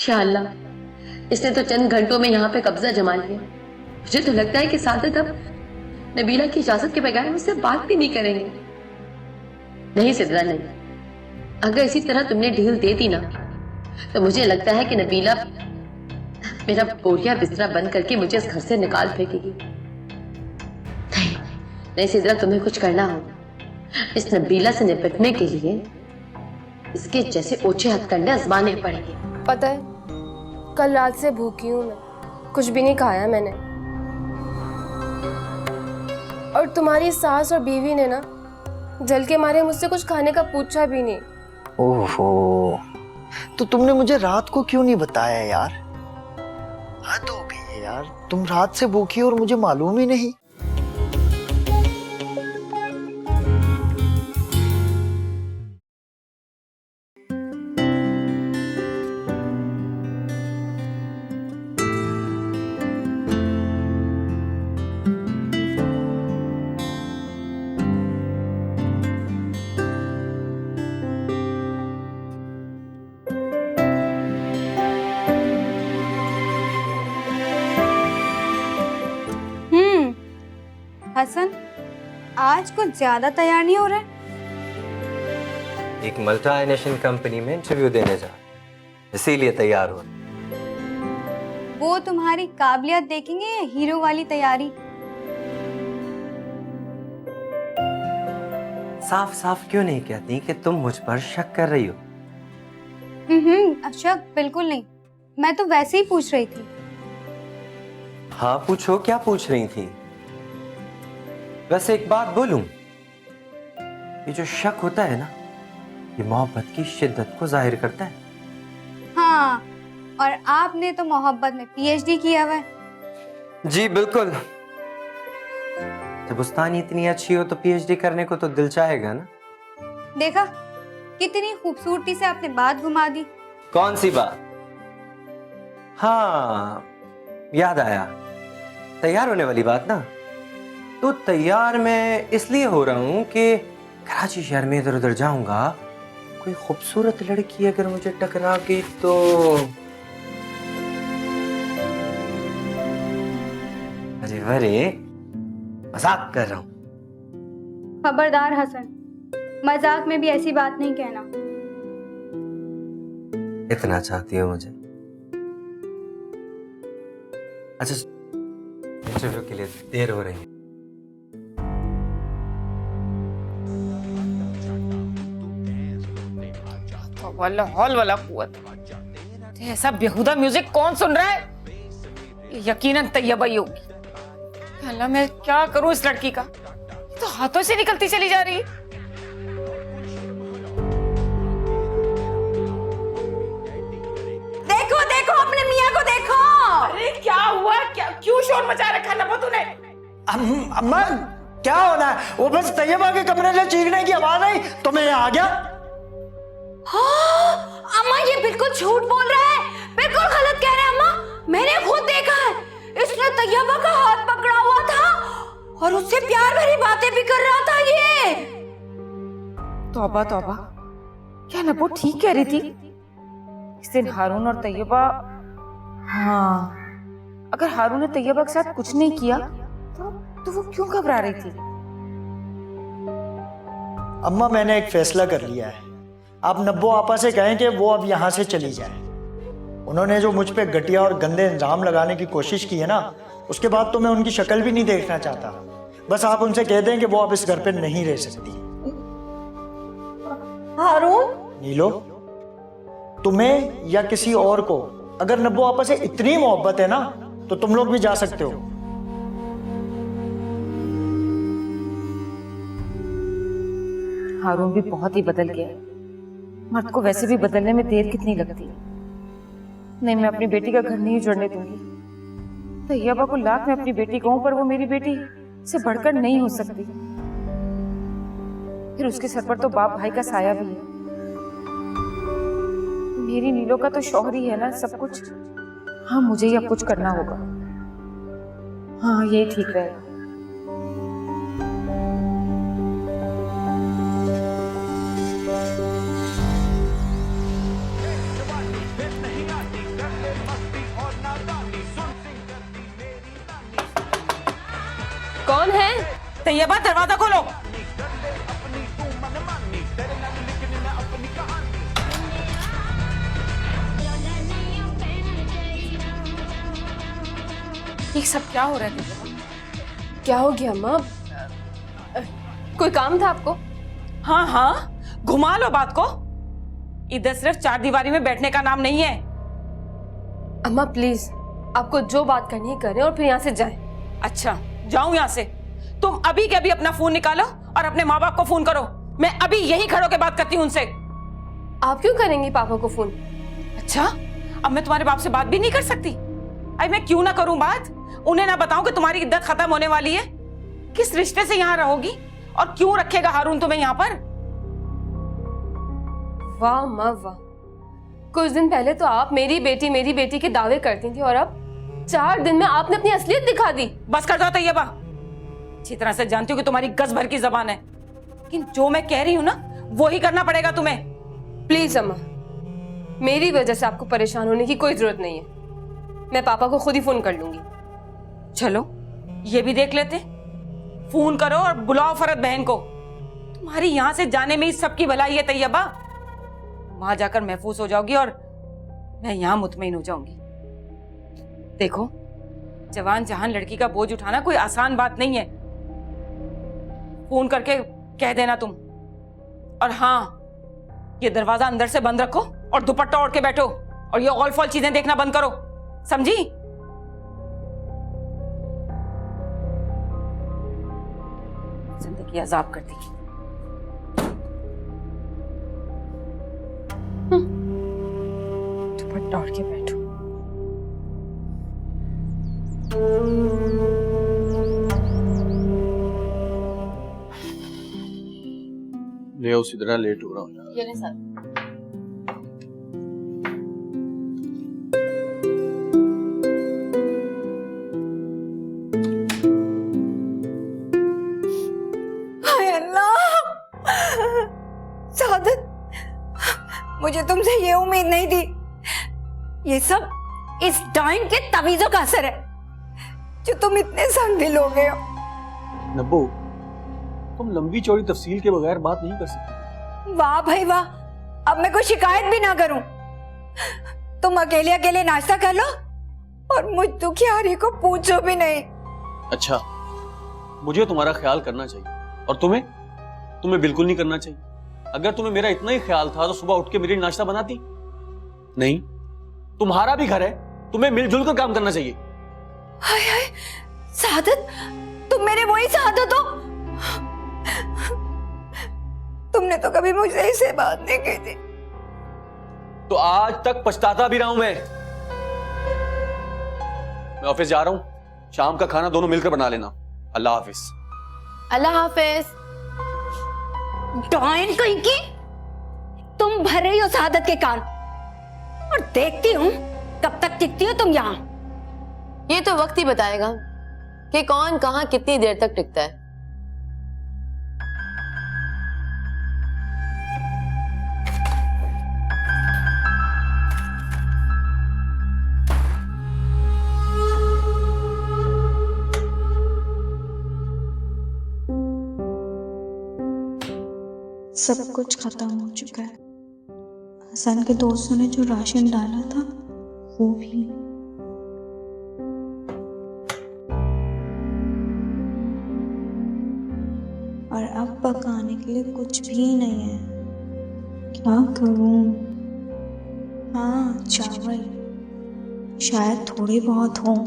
या अल्लाह, इसने तो चंद घंटों में यहाँ पे कब्जा जमा लिया। मुझे तो लगता है कि सादत अब नबीला की इजाजत के बगैर मुझसे बात भी नहीं करेंगे। नहीं सिद्रा, नहीं। अगर इसी तरह तुमने ढील दे दी ना, तो मुझे लगता है कि नबीला मेरा बोरिया बिस्तरा बंद करके मुझे इस घर से निकाल फेंकेगी। नहीं नहीं सिद्रा, तुम्हें कुछ करना होगा। इस नबीला से निपटने के लिए इसके जैसे ऊंचे हथकंडे आजमाने पड़ेंगे। पता है, कल रात से भूखी हूँ मैं, कुछ भी नहीं खाया मैंने। और तुम्हारी सास और बीवी ने ना जल के मारे मुझसे कुछ खाने का पूछा भी नहीं। ओहो, तो तुमने मुझे रात को क्यों नहीं बताया यार? हद हो गई है यार, तुम रात से भूखी हो और मुझे मालूम ही नहीं। हसन, आज कुछ ज्यादा तैयार नहीं हो रहा है। एक मल्टीनेशनल कंपनी में इंटरव्यू देने जा, इसीलिए तैयार हो। वो तुम्हारी काबिलियत देखेंगे या हीरो वाली तैयारी? साफ साफ क्यों नहीं कहती कि तुम मुझ पर शक कर रही हो? शक बिल्कुल नहीं, मैं तो वैसे ही पूछ रही थी। हाँ पूछो, क्या पूछ रही थी? वैसे एक बात बोलूं, ये जो शक होता है ना, ये मोहब्बत की शिद्दत को जाहिर करता है। हाँ, और आपने तो मोहब्बत में पीएचडी किया हुआ है। जी बिल्कुल। जब उस्तानी इतनी अच्छी हो तो पीएचडी करने को तो दिल चाहेगा ना। देखा कितनी खूबसूरती से आपने बात घुमा दी। कौन सी बात? हाँ याद आया, तैयार होने वाली बात ना। तो तैयार मैं इसलिए हो रहा हूं कि कराची शहर में इधर उधर जाऊंगा, कोई खूबसूरत लड़की अगर मुझे टकरा गई तो अरे अरे मजाक कर रहा हूं। खबरदार हसन, मजाक में भी ऐसी बात नहीं कहना। इतना चाहती हो मुझे? अच्छा, इंटरव्यू के लिए देर हो रही है। हॉल वाला कुवत, ऐसा बेहुदा म्यूजिक कौन सुन रहा है? यकीनन तैयबा ही होगी। अल्लाह, मैं क्या करूं इस लड़की का, ये तो हाथों से निकलती चली जा रही है। देखो देखो अपने मियाँ को देखो। अरे क्या हुआ, क्या क्यों शोर मचा रखा नबो तूने? अम्मा क्या होना है? वो बस तैयबा के कमरे से चीखने की आवाज आई तो मैं आ गया। हाँ, अम्मा ये बिल्कुल झूठ बोल रहा है, बिल्कुल गलत कह रहे हैं अम्मा। मैंने खुद देखा है, इसने तैयबा का हाथ पकड़ा हुआ था और उससे प्यार भरी बातें भी कर रहा था ये। तौबा तौबा, क्या नबो ठीक कह रही थी? इस दिन हारून और तैयबा, हाँ, अगर हारून ने तैयबा के साथ कुछ नहीं किया तो वो क्यों घबरा रही थी? अम्मा मैंने एक फैसला कर लिया है, आप नब्बो आपा से कहें कि वो अब यहाँ से चली जाए। उन्होंने जो मुझ पे घटिया और गंदे इल्जाम लगाने की कोशिश की है ना, उसके बाद तो मैं उनकी शक्ल भी नहीं देखना चाहता। बस आप उनसे कह दें कि वो अब इस घर पे नहीं रह सकती। हारून, नीलो, तुम्हें या किसी और को अगर नब्बो आपा से इतनी मोहब्बत है ना, तो तुम लोग भी जा सकते हो। हारून भी बहुत ही बदल गया है। मर्द को वैसे भी बदलने में देर कितनी लगती है। नहीं, मैं अपनी बेटी का घर नहीं उजड़ने दूंगी। तैयबा को लाख मैं अपनी बेटी कहूं, पर वो मेरी बेटी से बढ़कर नहीं हो सकती। फिर उसके सर पर तो बाप भाई का साया भी है। मेरी नीलो का तो शौहर ही है ना सब कुछ। हाँ, मुझे ही अब कुछ करना होगा। हाँ, यही ठीक रहेगा। तैयबा दरवाजा खोलो। ये सब क्या हो रहा है तैयबा? क्या हो गया अम्मा? कोई काम था आपको? हाँ हाँ, घुमा लो बात को। इधर सिर्फ चार दीवारी में बैठने का नाम नहीं है। अम्मा प्लीज, आपको जो बात करनी है करें और फिर यहाँ से जाएं। अच्छा, जाऊं यहाँ से? तुम अभी के अभी अपना फोन निकालो और अपने माँ बाप को फोन करो। मैं अभी यही खड़ो के बात करती हूँ उनसे। आप क्यों करेंगी पापा को फोन? अच्छा, अब मैं तुम्हारे बाप से बात भी नहीं कर सकती? अरे मैं क्यों ना करूं बात? उन्हें ना बताऊं कि तुम्हारी इद्दत खत्म होने वाली है? किस रिश्ते से यहाँ रहोगी और क्यों रखेगा हारून तुम्हें यहाँ पर? वाह माँ वाह, कुछ दिन पहले तो आप मेरी बेटी के दावे करती थी और अब 4 दिन में आपने अपनी असलियत दिखा दी। बस कर दो तैयबा, अच्छी तरह से जानती हूँ कि तुम्हारी गज भर की जबान है, लेकिन जो मैं कह रही हूँ ना वो ही करना पड़ेगा तुम्हें। प्लीज अम्मा, मेरी वजह से आपको परेशान होने की कोई जरूरत नहीं है। मैं पापा को खुद ही फोन कर लूंगी। चलो ये भी देख लेते। फोन करो और बुलाओ फरत बहन को। तुम्हारी यहाँ से जाने में ही सबकी भलाई है तैयबा। वहां जाकर महफूज हो जाओगी और मैं यहाँ मुतमईन हो जाऊंगी। देखो, जवान जहान लड़की का बोझ उठाना कोई आसान बात नहीं है। फोन करके कह देना तुम। और हाँ, ये दरवाजा अंदर से बंद रखो और दुपट्टा ओढ़ के बैठो और ये ऑल फॉल चीजें देखना बंद करो, समझी? जिंदगी अजाब करती है। दुपट्टा ओढ़ के बैठो। ले उसी तरह लेट हो रहा हूँ यार। ये ले सर। हाय अल्लाह, सादत, मुझे तुमसे ये उम्मीद नहीं थी। ये सब इस डाइन के तवीजों का असर है जो तुम इतने संगदिल हो गए हो। नब्बो, तुम लंबी चौड़ी तफसील के बगैर बात नहीं कर सकती। वाह भाई वाह, अब मैं कोई शिकायत भी ना करूं। तुम अकेले अकेले नाश्ता कर लो और मुझ दुखियारी को पूछो भी नहीं। अच्छा, मुझे तुम्हारा ख्याल करना चाहिए और तुम्हें बिल्कुल नहीं करना चाहिए। अगर तुम्हें मेरा इतना ही ख्याल था तो सुबह उठ के मेरे लिए नाश्ता बनाती नहीं। तुम्हारा भी घर है, तुम्हें मिलजुल कर काम करना चाहिए। हाय हाय सादत, तुम मेरे वही सादत हो। तुमने तो कभी मुझसे ऐसे बात नहीं की थी। तो आज तक पछताता भी रहा हूं मैं ऑफिस जा रहा हूं, शाम का खाना दोनों मिलकर बना लेना। अल्लाह हाफिज। अल्लाह हाफिज। डाइन कहीं की, तुम भर रही हो सादत के कान और देखती हूं कब तक टिकती हो तुम यहाँ। ये तो वक्त ही बताएगा कि कौन कहां कितनी देर तक टिकता है। सब कुछ खत्म हो चुका है। हसन के दोस्तों ने जो राशन डाला था वो भी। और अब पकाने के लिए कुछ भी नहीं है। क्या करूं? हाँ, चावल शायद थोड़े बहुत हों।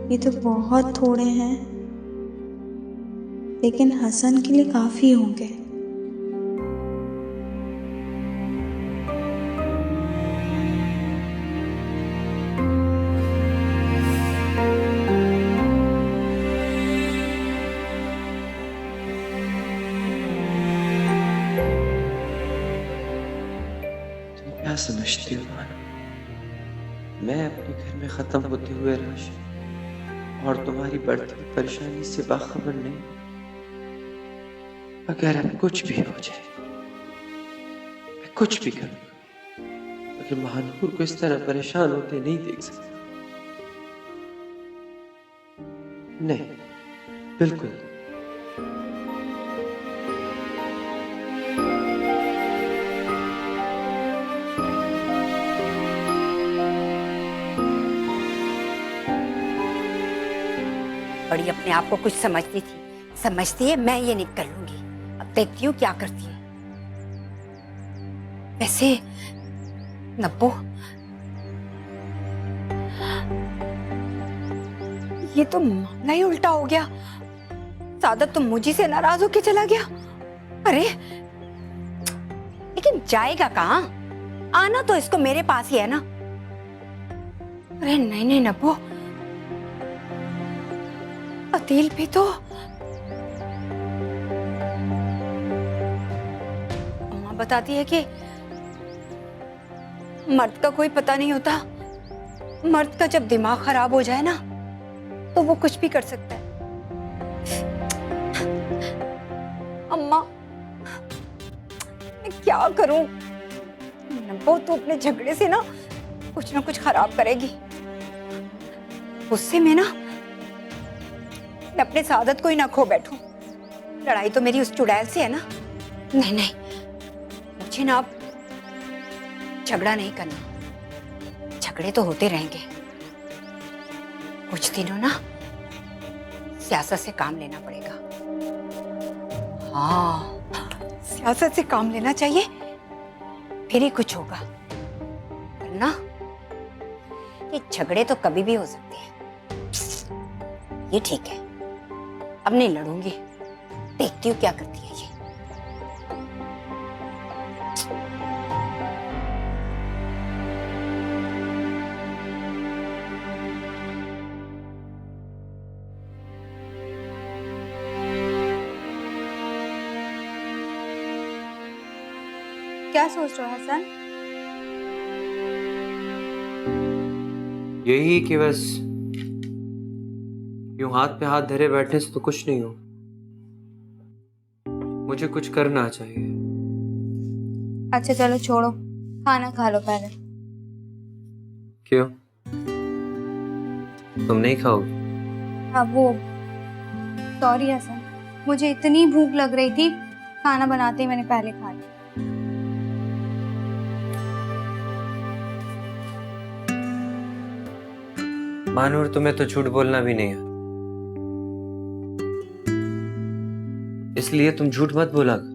ये तो बहुत थोड़े हैं, लेकिन हसन के लिए काफी होंगे। तुम क्या समझती हो मानो? मैं अपने घर में खत्म होते हुए राशन और तुम्हारी बढ़ती परेशानी से बाखबर नहीं। अगर अब कुछ भी हो जाए, मैं कुछ भी करूंगा, मगर महानूर को इस तरह परेशान होते नहीं देख सकता। नहीं, बिल्कुल नहीं। बड़ी अपने आप को कुछ समझती थी, समझती है मैं ये निकल लूंगी। अब देखती हूँ क्या करती है। वैसे नब्बो, ये तो मामला ही उल्टा हो गया। सादत तो मुझे से नाराज होके चला गया। अरे लेकिन जाएगा कहाँ? आना तो इसको मेरे पास ही है ना। अरे नहीं नहीं नब्बो, अतील भी तो अम्मा बताती है कि मर्द का कोई पता नहीं होता। मर्द का जब दिमाग खराब हो जाए ना तो वो कुछ भी कर सकता है। अम्मा मैं क्या करूं? नब्बो तो अपने झगड़े से ना कुछ खराब करेगी। गुस्से में ना मैं अपने सादत को ही ना खो बैठूं। लड़ाई तो मेरी उस चुड़ैल से है ना। नहीं नहीं, मुझे ना अब झगड़ा नहीं करना। झगड़े तो होते रहेंगे, कुछ दिनों ना सियासत से काम लेना पड़ेगा। हाँ, सियासत से काम लेना चाहिए, फिर ही कुछ होगा। वरना ये झगड़े तो कभी भी हो सकते हैं। ये ठीक है, अब नहीं लड़ूंगी। देखती हूँ क्या करती है ये। क्या सोच रहे हो हसन? यही कि बस यूं हाथ पे हाथ धरे बैठने से तो कुछ नहीं हो। मुझे कुछ करना चाहिए। अच्छा चलो छोड़ो, खाना खा लो पहले। क्यों, तुम नहीं खाओगे? अब वो सॉरी हसन, मुझे इतनी भूख लग रही थी, खाना बनाते ही मैंने पहले खा लिया। मानूर, तुम्हें तो झूठ बोलना भी नहीं आता, इसलिए तुम झूठ मत बोला कर।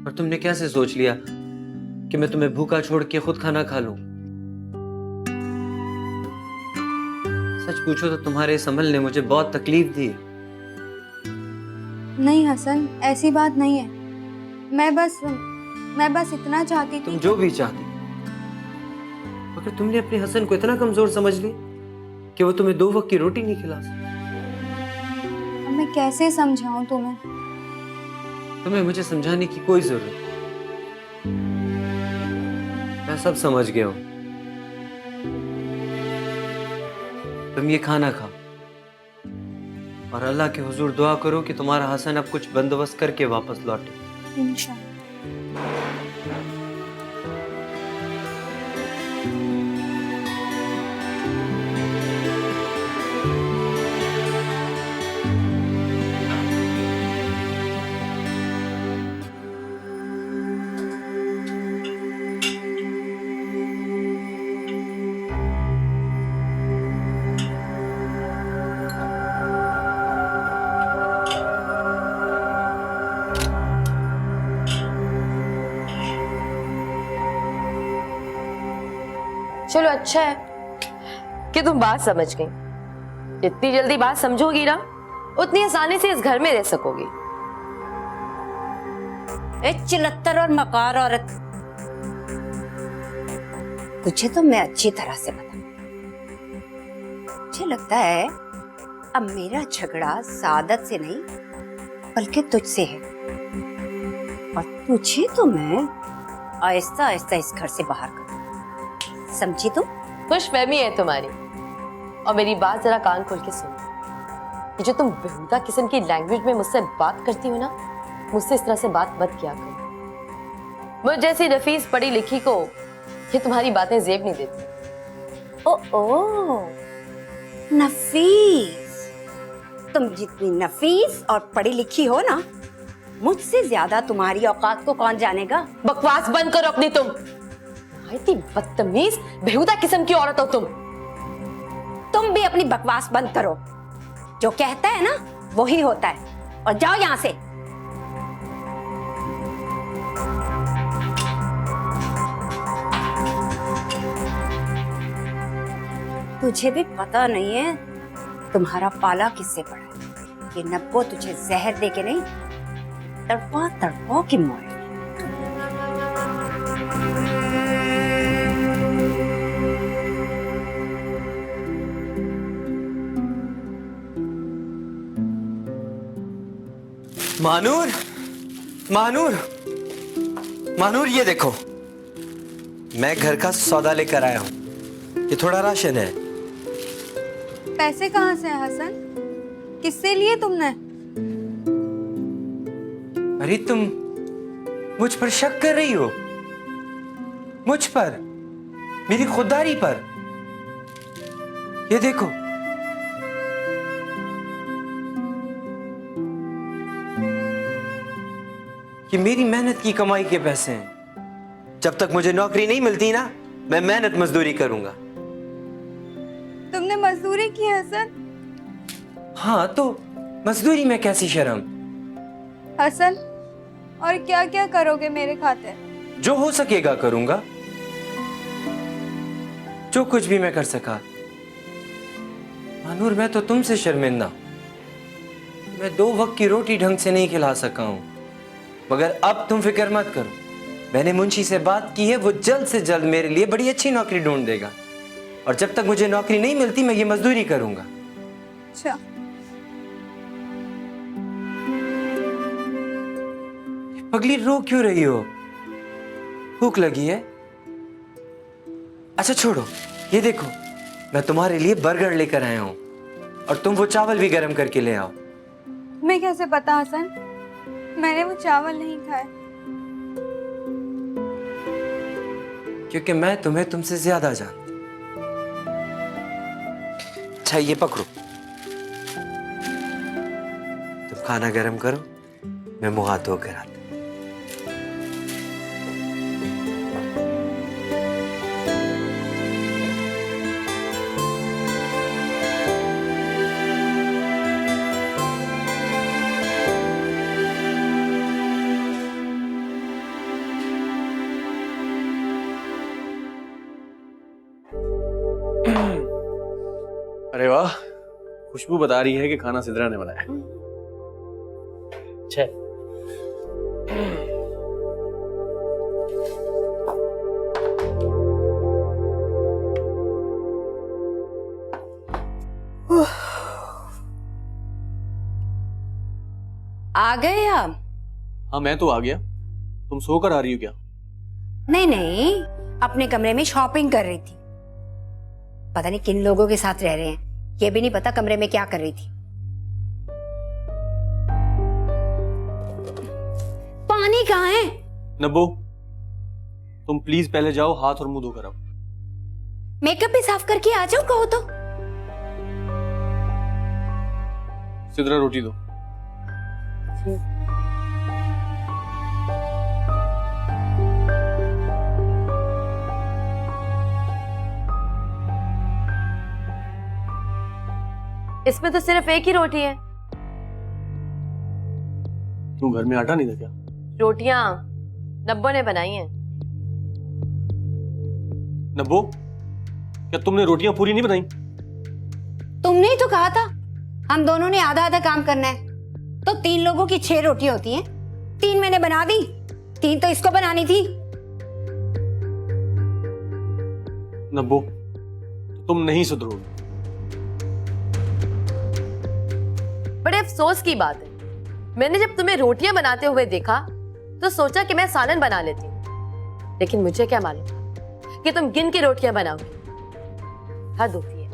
और तुमने कैसे सोच लिया कि मैं तुम्हें भूखा छोड़ के खुद खाना खा लूं? सच पूछो तो तुम्हारे इस अमल ने मुझे बहुत तकलीफ दी। नहीं हसन, ऐसी बात नहीं है। मैं बस इतना चाहती थी। तुम जो भी चाहती, मगर तुमने अपने हसन को इतना कमजोर समझ लिया कि वो तुम्हें 2 वक्त की रोटी नहीं खिला सकता। अब मैं कैसे समझाऊं तुम्हें? तुम्हें मुझे समझाने की कोई जरूरत नहीं, मैं सब समझ गया हूं। तुम ये खाना खाओ और अल्लाह के हुजूर दुआ करो कि तुम्हारा हसन अब कुछ बंदोबस्त करके वापस लौटे। इंशाअल्लाह। चलो अच्छा है कि तुम बात समझ गई। जितनी जल्दी बात समझोगी ना, उतनी आसानी से इस घर में रह सकोगी। ए चिलत्तर और मकार औरत, तुझे तो मैं अच्छी तरह से बता। मुझे लगता है अब मेरा झगड़ा सादत से नहीं बल्कि तुझसे है, और तुझे तो मैं आहिस्ता आहिस्ता इस घर से बाहर करूँ। समझी तुम? खुशफहमी है तुम्हारी, और मेरी बात जरा कान खोल के सुनो। कि जो तुम बेहुदा किस्म की लैंग्वेज में मुझसे बात करती हो ना, मुझसे इस तरह से बात मत किया करो। मुझ जैसी नफीस पढ़ी लिखी को ये तुम्हारी बातें जेब नहीं देती। ओ नफीस, तुम जितनी नफीस और पढ़ी लिखी हो ना, मुझसे ज्यादा तुम्हारी औकात को कौन जानेगा। बकवास बंद करो अपनी तुम। इतनी बदतमीज बेहुदा किस्म की औरत हो तुम भी अपनी बकवास बंद करो। जो कहता है ना वही होता है, और जाओ यहां से। तुझे भी पता नहीं है तुम्हारा पाला किससे पड़ा है। ये नब्बो तुझे जहर दे के नहीं, तड़पा तड़पा के मारे। मानूर, मानूर, मानूर, ये देखो, मैं घर का सौदा लेकर आया हूँ। ये थोड़ा राशन है। पैसे कहाँ से है हसन? किससे लिए तुमने? अरे तुम मुझ पर शक कर रही हो? मुझ पर, मेरी खुददारी पर? ये देखो, ये मेरी मेहनत की कमाई के पैसे हैं। जब तक मुझे नौकरी नहीं मिलती ना, मैं मेहनत मजदूरी करूंगा। तुमने मजदूरी की हसन? हाँ, तो मजदूरी में कैसी शर्म? हसन, और क्या क्या करोगे मेरे खातिर? जो हो सकेगा करूंगा, जो कुछ भी मैं कर सका। मानूर, मैं तो तुमसे शर्मिंदा। मैं 2 वक्त की रोटी ढंग से नहीं खिला सका हूं, मगर अब तुम फिक्र मत करो। मैंने मुंशी से बात की है, वो जल्द से जल्द मेरे लिए बड़ी अच्छी नौकरी ढूंढ देगा। और जब तक मुझे नौकरी नहीं मिलती, मैं ये मजदूरी करूंगा। अच्छा, पगली, रो क्यों रही हो? भूख लगी है? अच्छा छोड़ो, ये देखो, मैं तुम्हारे लिए बर्गर लेकर आया हूं, और तुम वो चावल भी गर्म करके ले आओ। तुम्हें कैसे पता हसन? मैंने वो चावल नहीं खाए। क्योंकि मैं तुम्हें तुमसे ज्यादा जानती। अच्छा, ये पकड़ो, तुम खाना गर्म करो, मैं मुंह हाथ धोकर आता। अरे वाह, खुशबू बता रही है कि खाना सिद्रा ने बनाया। अच्छा, आ गए आप? हाँ, मैं तो आ गया। तुम सोकर आ रही हो क्या? नहीं नहीं, अपने कमरे में शॉपिंग कर रही थी। पता नहीं किन लोगों के साथ रह रहे हैं, ये भी नहीं पता कमरे में क्या कर रही थी। पानी कहाँ है? नब्बो, तुम प्लीज पहले जाओ, हाथ और मुंह धोकर आओ। मेकअप भी साफ करके आ जाओ कहो तो। सिद्रा, रोटी दो। इसमें तो सिर्फ एक ही रोटी है। तुम घर में आटा नहीं था क्या? रोटियां नब्बो ने बनाई हैं। नब्बो, क्या तुमने रोटियां पूरी नहीं बनाई? तुमने ही तो कहा था हम दोनों ने आधा आधा काम करना है, तो 3 लोगों की 6 रोटियां होती हैं। 3 मैंने बना दी, 3 तो इसको बनानी थी। नब्बो, तो तुम नहीं सुधरोगी। बड़े अफसोस की बात है, मैंने जब तुम्हें रोटियां बनाते हुए देखा तो सोचा कि मैं सालन बना लेती हूँ, लेकिन मुझे क्या मालूम कि तुम गिन के रोटियां बनाओगी। हद होती है।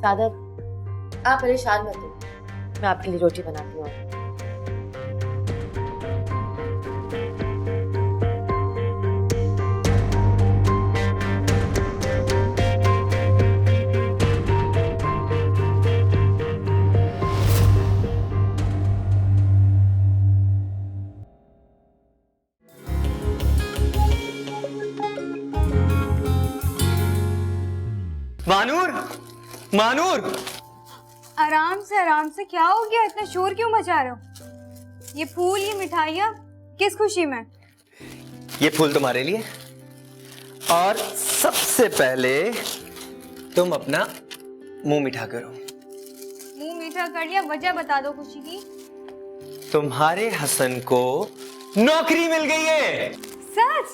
सादत, आप परेशान मत हो, मैं आपके लिए रोटी बनाती हूँ। मानूर, मानूर, आराम से क्या हो गया? इतना शोर क्यों मचा रहे हो? ये फूल, ये मिठाइयाँ, किस खुशी में? ये फूल तुम्हारे लिए, और सबसे पहले तुम अपना मुंह मीठा करो। मुंह मीठा कर लिया, वजह बता दो खुशी की। तुम्हारे हसन को नौकरी मिल गई है। सच?